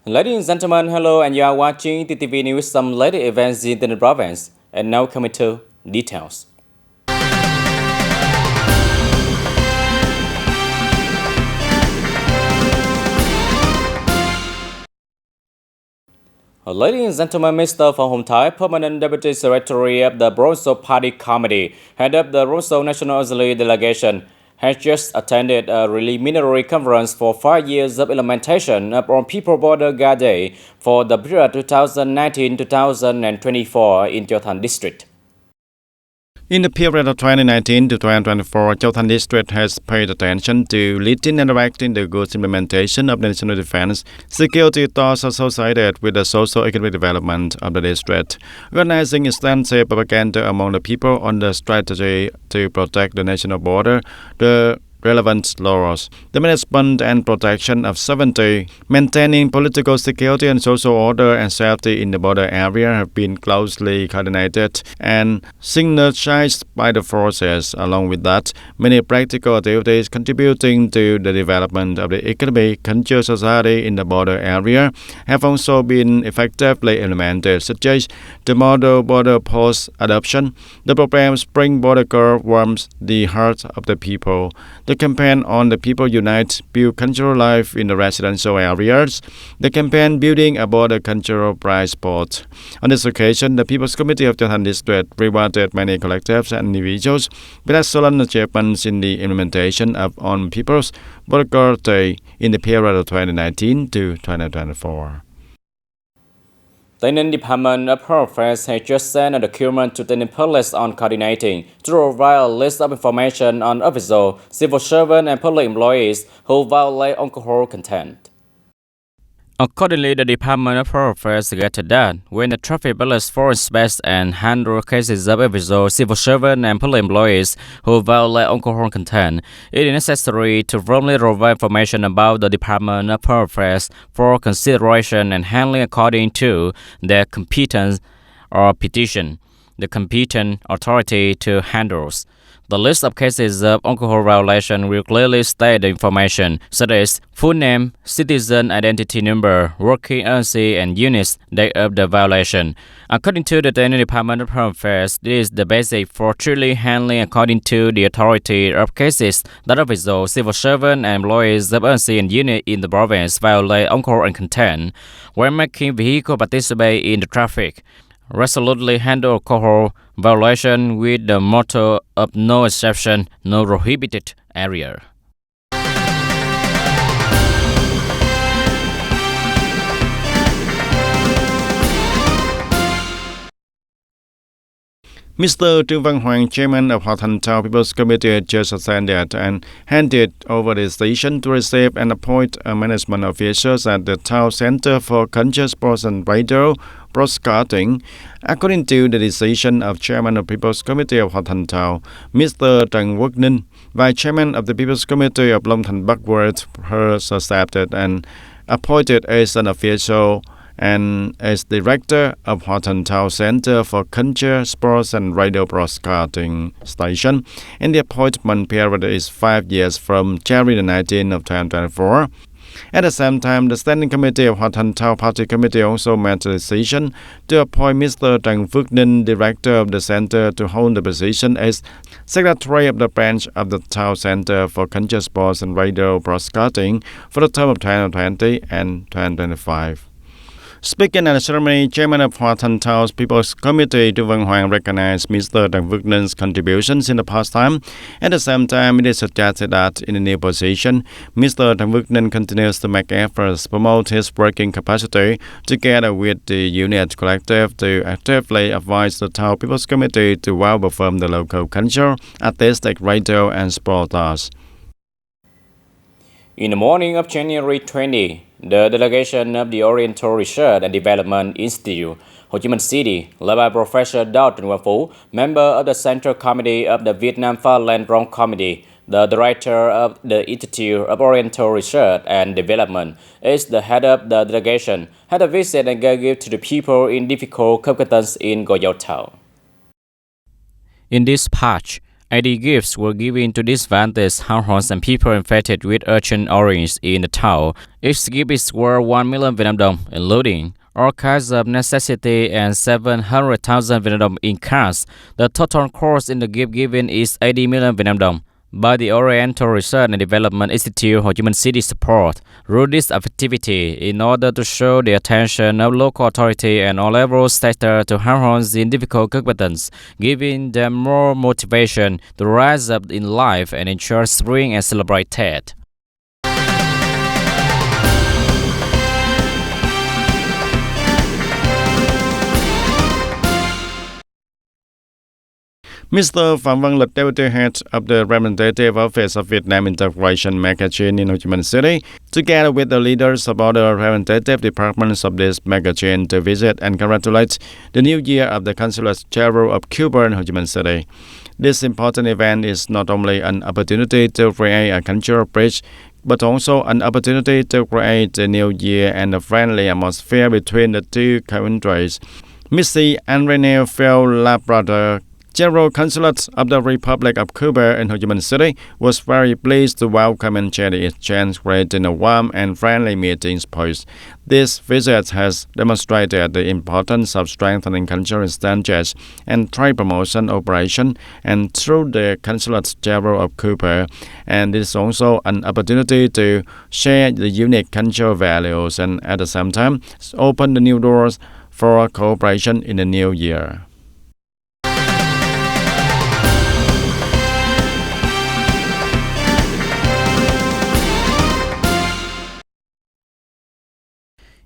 Ladies and gentlemen, hello, and you are watching TTV News, some latest events in the province. And now coming to details. Ladies and gentlemen, Mr. Pham Hong Thai, Permanent Deputy Secretary of the Bronzo Party Committee, head of the Bronzo National Assembly delegation, has just attended a preliminary conference for 5 years of implementation of On People Border Guard Day for the period 2019-2024 in Chothan District. In the period of 2019 to 2024, Chothan District has paid attention to leading and directing the good implementation of the national defense security tasks associated with the socio-economic development of the district, organizing extensive propaganda among the people on the strategy to protect the national border, the relevant laws, the management and protection of sovereignty, maintaining political security and social order and safety in the border area have been closely coordinated and synergized by the forces. Along with that, many practical activities contributing to the development of the economic culture society in the border area have also been effectively implemented, such as the model border post adoption. The program Spring Border Girl warms the hearts of the people. The campaign on the People Unite, Build Cultural Life in the Residential Areas. The campaign Building a Border Cultural Bright Spot. On this occasion, the People's Committee of Chothan District rewarded many collectives and individuals with excellent achievements in the implementation of On People's Border Girl Day in the period of 2019 to 2024. TayNinhTV Department of Home Affairs has just sent a document to TayNinhTV Police on coordinating to provide a list of information on officials, civil servants, and public employees who violate alcohol content. Accordingly, the Department of Home Affairs suggested that when the traffic police force inspects and handle cases of officials, civil servants, and public employees who violate alcohol content, it is necessary to firmly provide information about the Department of Home Affairs for consideration and handling according to their competence or petition the competent authority to handle. The list of cases of alcohol violation will clearly state the information, such as full name, citizen identity number, working agency, and units, date of the violation. According to the TayNinhTV Department of Home Affairs, this is the basic for truly handling according to the authority of cases that officials, civil servants, and employees of agency and unit in the province violate alcohol and content when making vehicle participate in the traffic. Resolutely handle alcohol violation with the motto of no exception, no prohibited area. Mr. Trương Văn Hoàng, Chairman of Hòa Thành Town People's Committee, just ascended and handed over the station to receive and appoint a management officials at the Town Center for Culture, Sports and Radio Broadcasting. According to the decision of Chairman of People's Committee of Hòa Thành Town, Mr. Trần Quốc Ninh, Vice Chairman of the People's Committee of Long Thành Backward, was accepted and appointed as an official and as Director of Hòa Thành Town Center for Culture, Sports and Radio Broadcasting Station, and the appointment period is 5 years from January 19 of 2024. At the same time, the Standing Committee of Hòa Thành Town Party Committee also made a decision to appoint Mr. Trần Phước Ninh, Director of the Center, to hold the position as Secretary of the Branch of the Town Center for Culture, Sports and Radio Broadcasting for the term of 2020 and 2025. Speaking at the ceremony, Chairman of Hòa Thành Town's People's Committee, Trương Văn Hoàng, recognized Mr. Trần Phước Ninh contributions in the past time. At the same time, it is suggested that in the new position, Mr. Trần Phước Ninh continues to make efforts to promote his working capacity together with the unit collective to actively advise the Town People's Committee to well perform the local culture, artistic, radio, and sport tasks. In the morning of January 20, the delegation of the Oriental Research and Development Institute, Ho Chi Minh City, led by Professor Đào Trần Quang Phú, member of the Central Committee of the Vietnam Far Land Wrong Committee, the director of the Institute of Oriental Research and Development, is the head of the delegation, had a visit and gave gift to the people in difficult competence in Goyao Town. In this patch, ID gifts were given to disadvantaged households and people infected with Agent Orange in the town. Each gift is worth 1 million Vietnam dong, including all kinds of necessity and 700,000 Vietnam dong in cash. The total cost in the gift given is 80 million Vietnam dong. By the Oriental Research and Development Institute for Human City Support, through this activity in order to show the attention of local authority and all levels sector to households in difficult circumstances, giving them more motivation to rise up in life and ensure spring and celebrate Tet. Mr. Phạm Văn Lịch, Deputy Head of the Representative Office of Vietnam Integration magazine in Ho Chi Minh City, together with the leaders of other representative departments of this magazine to visit and congratulate the new year of the Consulate General of Cuba in Ho Chi Minh City. This important event is not only an opportunity to create a cultural bridge, but also an opportunity to create a new year and a friendly atmosphere between the two countries. Missy and Rene Phil Labrador, General Consulate of the Republic of Cuba in Ho Chi Minh City, was very pleased to welcome and share the exchange creating a warm and friendly meeting space. This visit has demonstrated the importance of strengthening cultural exchanges and trade promotion operation and through the Consulate General of Cuba, and it is also an opportunity to share the unique cultural values and at the same time open the new doors for cooperation in the new year.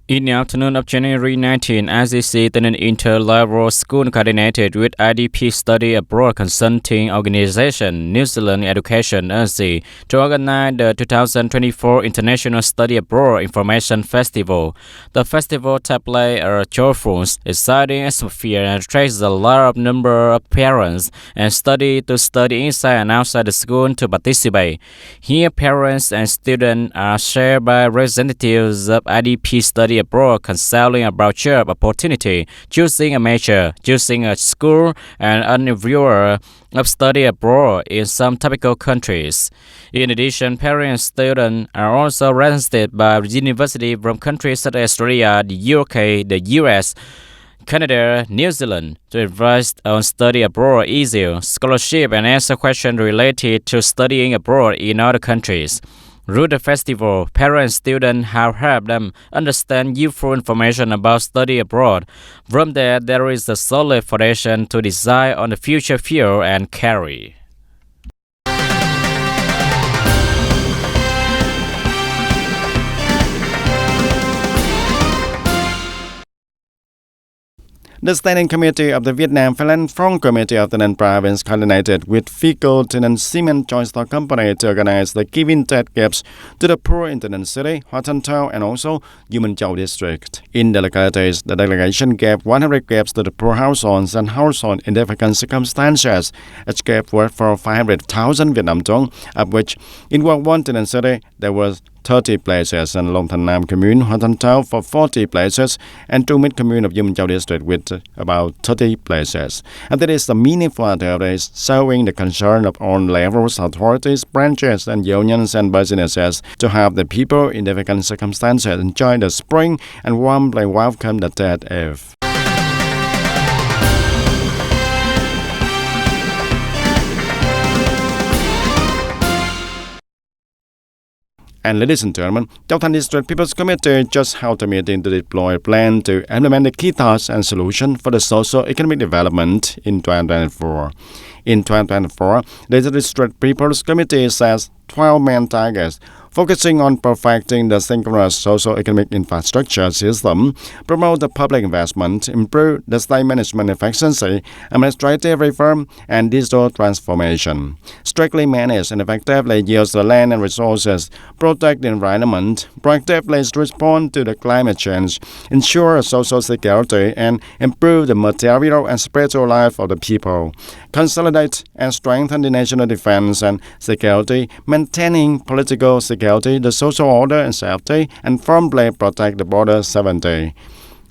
In the afternoon of January 19, ICC TayNinhTV School coordinated with IDP Study Abroad Consulting Organization New Zealand Education Agency to organize the 2024 International Study Abroad Information Festival. The festival takes place a joyful, exciting atmosphere and attracts a large number of parents and students to study inside and outside the school to participate. Here, parents and students are shared by representatives of IDP Study Abroad counseling about job opportunity, choosing a major, choosing a school, and a viewer of study abroad in some typical countries. In addition, parents and students are also represented by universities from countries such as Australia, the UK, the US, Canada, New Zealand to advise on study abroad easier, scholarship, and answer questions related to studying abroad in other countries. Through the festival, parents and students have helped them understand useful information about study abroad. From there is a solid foundation to decide on the future field and career. The Standing Committee of the Vietnam Philanthropic Committee of the Ninh Province coordinated with Fico Tin Cement Joint Stock Company to organize the Giving Tet Gifts to the poor in Tin City, Hoa Thanh Town, and also U Minh Châu District. In the localities, the delegation gave 100 gifts to the poor households and households in difficult circumstances. Each gift worth for 500,000 Vietnam dong, of which in Quang One Tin City there was 30 places, and Long Thanh Nam Commune, Hoa Thanh Town for 40 places, and Trung Mít Commune of U Minh Châu District with about 30 places. And that is the meaningful activities showing the concern of all levels, authorities, branches, and unions and businesses to have the people in difficult circumstances enjoy the spring and warmly welcome the Tet Eve. And ladies and gentlemen, Giao Thanh District People's Committee just held a meeting to deploy a plan to implement the key tasks and solutions for the socio-economic development in 2024. In 2024, the District People's Committee sets 12 main targets, focusing on perfecting the synchronous socio-economic infrastructure system, promote the public investment, improve the state management efficiency, administrative reform, and digital transformation. Strictly manage and effectively use the land and resources, protect the environment, proactively respond to the climate change, ensure social security, and improve the material and spiritual life of the people. Consolidate and strengthen the national defense and security, maintaining political security, the social order and safety, and firmly protect the border sovereignty.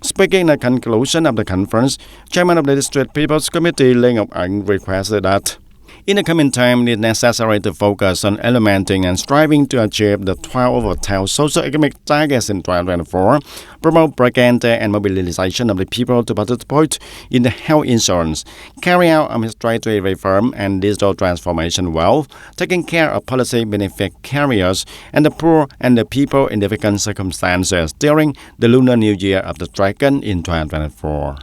Speaking at the conclusion of the conference, Chairman of the District People's Committee, Lê Ngọc Ảnh, requested that In the coming time, it is necessary to focus on implementing and striving to achieve the 12 of 12 socio-economic targets in 2024, promote propaganda and mobilization of the people to participate in the health insurance, carry out administrative reform and digital transformation well, taking care of policy benefit carriers and the poor and the people in difficult circumstances during the Lunar New Year of the Dragon in 2024.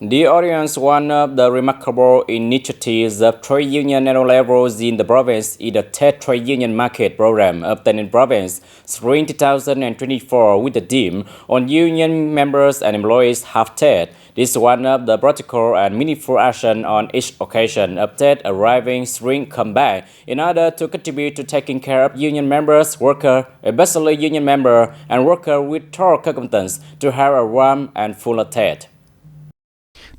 The audience, one of the remarkable initiatives of trade union at all levels in the province is the TED Trade Union Market Program of TayNinhTV Province Spring 2024 with the theme on union members and employees have TED. This is one of the practical and meaningful action on each occasion of TED arriving spring come back in order to contribute to taking care of union members, workers, especially union members and workers with thorough competence to have a warm and full TED.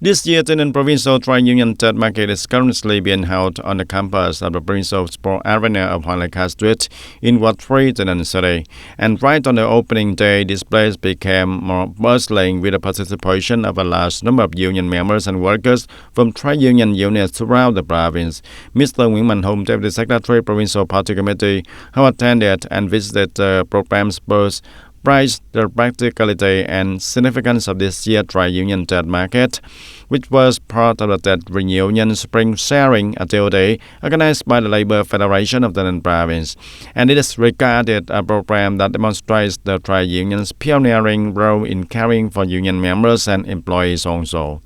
This year, TayNinhTV Provincial Trade Union TED Market is currently being held on the campus of the Provincial Sport Arena of Hualaka Street in Ward 3, TayNinhTV City. And right on the opening day, this place became more bustling with the participation of a large number of union members and workers from trade union units throughout the province. Mr. Nguyễn Mạnh Hùng, Deputy Secretary, Provincial Party Committee, who attended and visited the program's booth, praised the practicality and significance of this year's trade union TED Market, which was part of the TED Reunion Spring Sharing Activity organized by the Labour Federation of the TayNinhTV Province, and it is regarded a program that demonstrates the trade union's pioneering role in caring for union members and employees also.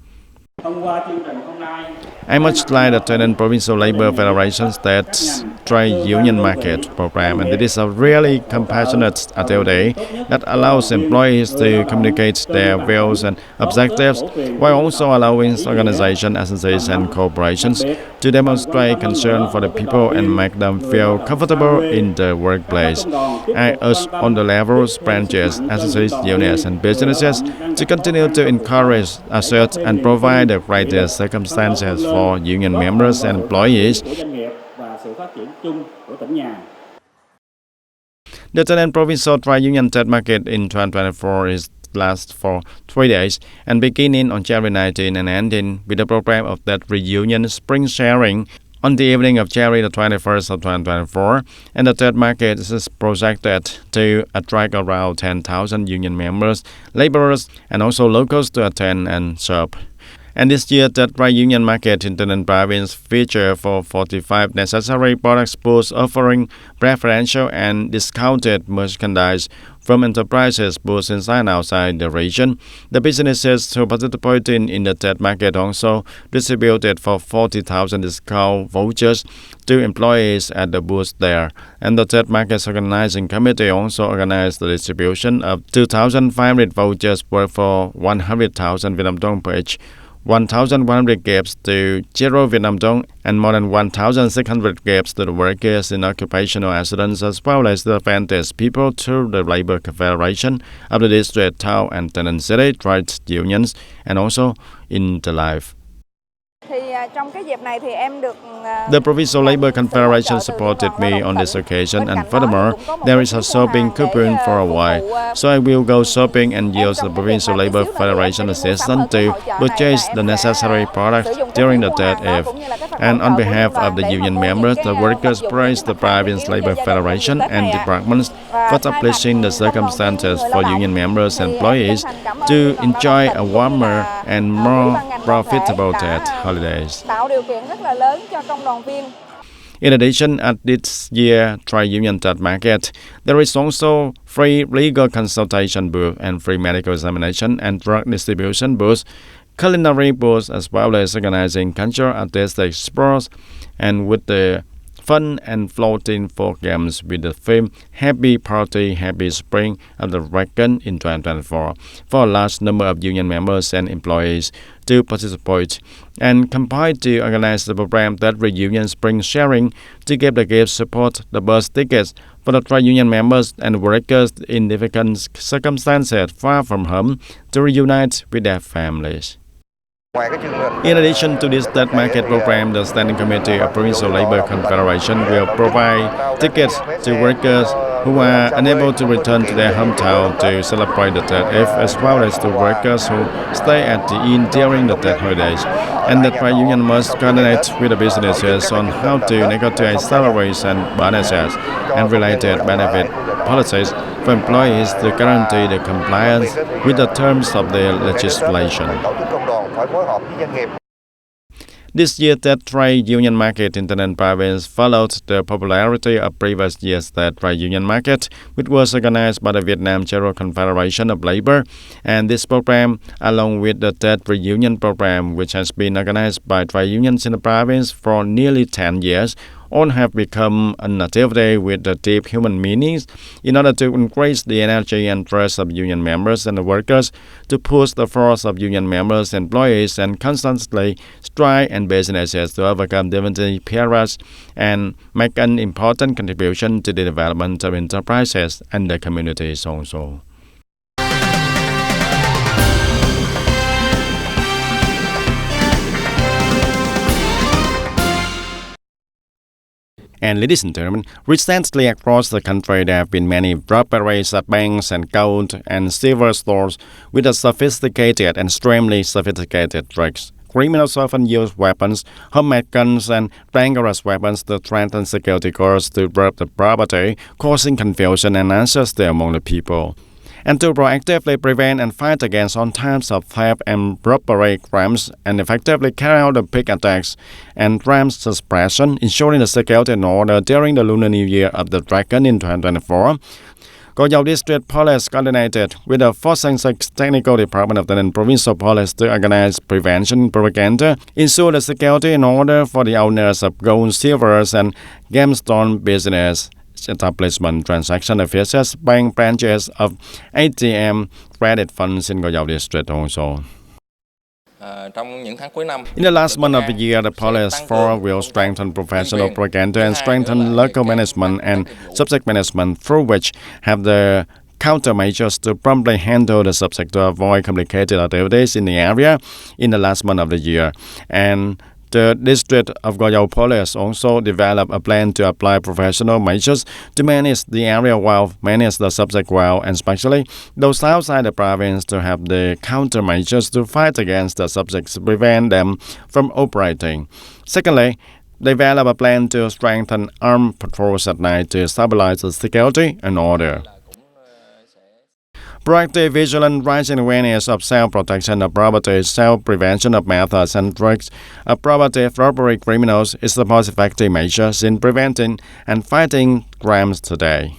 I much like the TayNinhTV Provincial Labour Federation State Trade Union Market Program, and it is a really compassionate activity that allows employees to communicate their views and objectives while also allowing organizations, associations, and corporations to demonstrate concern for the people and make them feel comfortable in the workplace. I urge on the levels, branches, associations, units, and businesses to continue to encourage, assert, and provide the greatest circumstances for union members and employees. The TayNinhTV Provincial Trade Union TED Market in 2024 is last for 3 days and beginning on January 19 and ending with the program of TED Reunion Spring Sharing on the evening of January the 21st of 2024, and the TED Market is projected to attract around 10,000 union members, laborers, and also locals to attend and shop. And this year, TED Trade Union Market in TayNinhTV Province feature for 45 necessary products booths offering preferential and discounted merchandise from enterprises both inside and outside the region. The businesses who participated in the TED Market also distributed for 40,000 discount vouchers to employees at the booths there. And the TED Market's organizing committee also organized the distribution of 2,500 vouchers worth for 100,000 Vietnam dong per each, 1,100 gifts to Zero Vietnam dong, and more than 1,600 gifts to the workers in occupational accidents, as well as the advantaged people through the Labour Federation of the district, town, and TayNinhTV City trade unions, and also in the life. The Provincial Labour Confederation supported me on this occasion, and furthermore, there is a shopping coupon for a while, so I will go shopping and use the Provincial Labour Federation assistance to purchase the necessary products during the TED Eve. And on behalf of the union members, the workers praised the Provincial Labour Federation and departments for establishing the circumstances for union members and employees to enjoy a warmer and more profitable TED holidays. In addition, at this year's Trade Union TED Market, there is also free legal consultation booth and free medical examination and drug distribution booths, culinary booths, as well as organizing cultural, artistic, sports, and with the fun and floating folk games with the theme Happy Party, Happy Spring of the Dragon in 2024 for a large number of union members and employees to participate, and combined to organize the program TED Reunion Spring Sharing to give the gift support the bus tickets for the trade union members and workers in difficult circumstances far from home to reunite with their families. In addition to this TED Market program, the Standing Committee of Provincial Labour Confederation will provide tickets to workers who are unable to return to their hometown to celebrate the 30th, as well as the workers who stay at the inn during the dead holidays. And the trade union must coordinate with the businesses on how to negotiate salaries and bonuses and related benefit policies for employees to guarantee the compliance with the terms of the legislation. This year, that trade union market in Taynan province followed the popularity of previous years' that trade union market, which was organized by the Vietnam General Confederation of Labor. And this program, along with the third reunion program, which has been organized by trade unions in the province for nearly 10 years, all have become an activity with the deep human meanings in order to increase the energy and trust of union members and the workers, to push the force of union members, employees, and constantly strive and businesses to overcome different periods and make an important contribution to the development of enterprises and the communities also. And ladies and gentlemen, recently across the country there have been many robberies at banks and gold and silver stores with a sophisticated and extremely sophisticated tricks. Criminals often use weapons, homemade guns, and dangerous weapons to threaten security guards to rob the property, causing confusion and anxiety among the people. And to proactively prevent and fight against all types of theft and robbery crimes and effectively carry out the big attacks and crime suppression, ensuring the security and order during the Lunar New Year of the Dragon in 2024, Go Dao District Police coordinated with the 406 Technical Department of the Provincial Police to organize prevention propaganda, ensure the security and order for the owners of gold, silvers, and gemstone business establishment, transaction offices, bank branches of ATM, credit funds in Go Dao District also. In the last month of the year, the police force will strengthen professional propaganda and strengthen local management and subject management, through which have the countermeasures to promptly handle the subject to avoid complicated activities in the area in the last month of the year. And the district of Go Dao Police also developed a plan to apply professional measures to manage the area well, manage the subject well, and especially those outside the province to have the countermeasures to fight against the subjects to prevent them from operating. Secondly, develop a plan to strengthen armed patrols at night to stabilize the security and order. Proactive, vigilant, rising awareness of self-protection of property, self-prevention of methods and tricks of property robbery criminals is the most effective measures in preventing and fighting crimes today.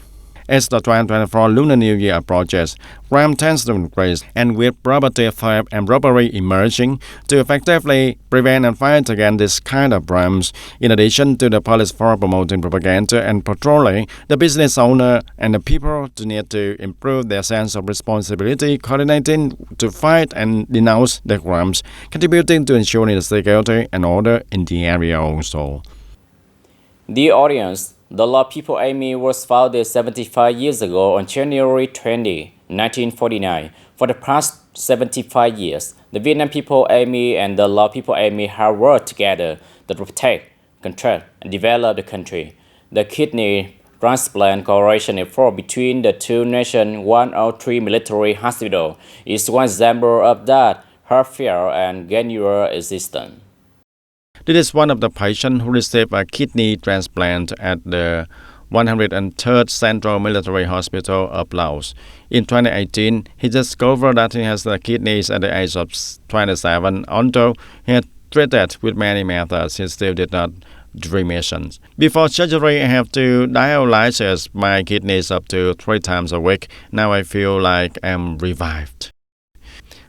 As the 2024 Lunar New Year approaches, crime tends to increase, and with property theft and robbery emerging, to effectively prevent and fight against this kind of crimes, in addition to the police force promoting propaganda and patrolling, the business owner and the people need to improve their sense of responsibility, coordinating to fight and denounce the crimes, contributing to ensuring the security and order in the area also. The audience. The La People Army was founded 75 years ago on January 20, 1949. For the past 75 years, the Vietnam People Army and the La People Army have worked together to protect, control, and develop the country. The kidney transplant cooperation effort between the two nations, 103 military hospital, is one example of that heartfelt and genuine existence. This is one of the patients who received a kidney transplant at the 103rd Central Military Hospital of Laos. In 2018, he discovered that he has the kidneys at the age of 27. Although he had treated with many methods, he still did not remission. Before surgery, I have to dialyze my kidneys up to 3 times a week. Now I feel like I'm revived.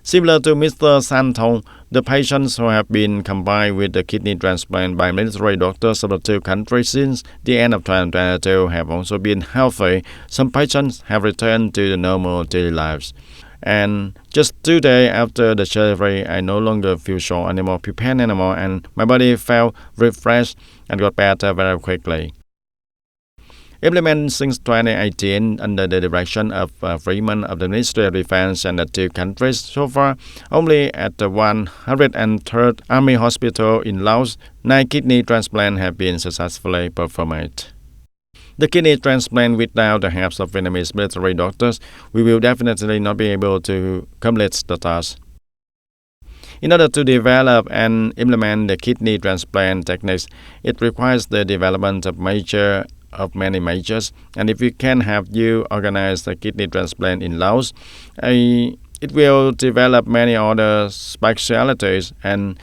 Similar to Mr. Santong, the patients who have been combined with the kidney transplant by military doctors of the two countries since the end of 2022 have also been healthy. Some patients have returned to the normal daily lives. And just 2 days after the surgery, I no longer feel sore anymore, prepared anymore, and my body felt refreshed and got better very quickly. Implemented since 2018 under the direction of Freeman of the Ministry of Defense and the two countries, so far only at the 103rd Army Hospital in Laos, 9 kidney transplants have been successfully performed. the kidney transplant without the help of Vietnamese military doctors, we will definitely not be able to complete the task. In order to develop and implement the kidney transplant techniques, it requires the development of many majors. And if we can have you organize the kidney transplant in Laos, it will develop many other specialities, and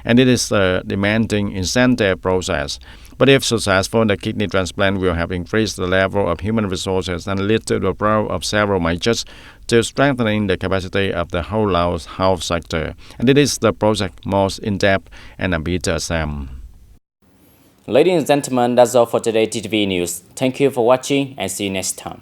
it is a demanding incentive process. But if successful, the kidney transplant will have increased the level of human resources and lead to the growth of several majors to strengthening the capacity of the whole Laos health sector. And it is the project most in-depth and ambitious. Ladies and gentlemen, that's all for today TTV News. Thank you for watching and see you next time.